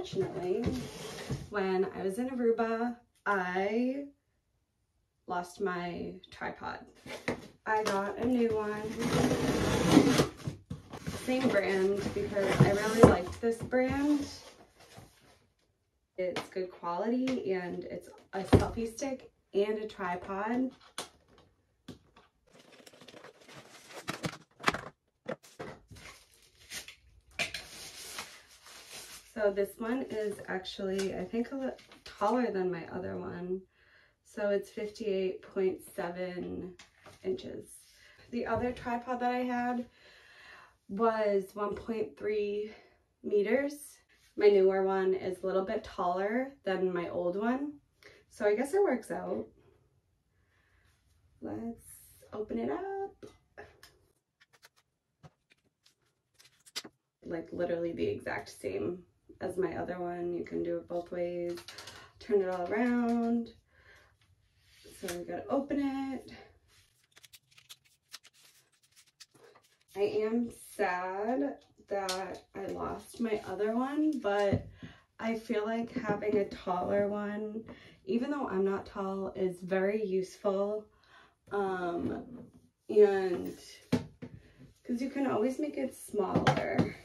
unfortunately, when I was in Aruba, I lost my tripod. I got a new one, same brand, because I really liked this brand. It's good quality, and it's a selfie stick and a tripod. So this one is actually, I think, a little taller than my other one. So it's 58.7 inches. The other tripod that I had was 1.3 meters. My newer one is a little bit taller than my old one. So I guess it works out. Let's open it up. Like literally the exact same as my other one. You can do it both ways. Turn it all around. So we gotta open it. I am sad that I lost my other one, but I feel like having a taller one, even though I'm not tall, is very useful. And because you can always make it smaller.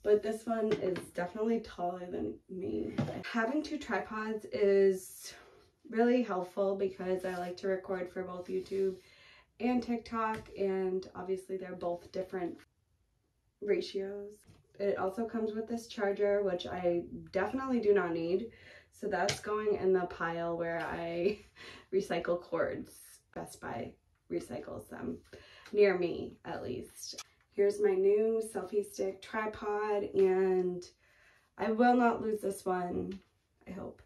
But this one is definitely taller than me. Having two tripods is really helpful because I like to record for both YouTube and TikTok, and obviously they're both different ratios. It also comes with this charger, which I definitely do not need. So that's going in the pile where I recycle cords. Best Buy recycles them, near me at least. Here's my new selfie stick tripod, and I will not lose this one, I hope.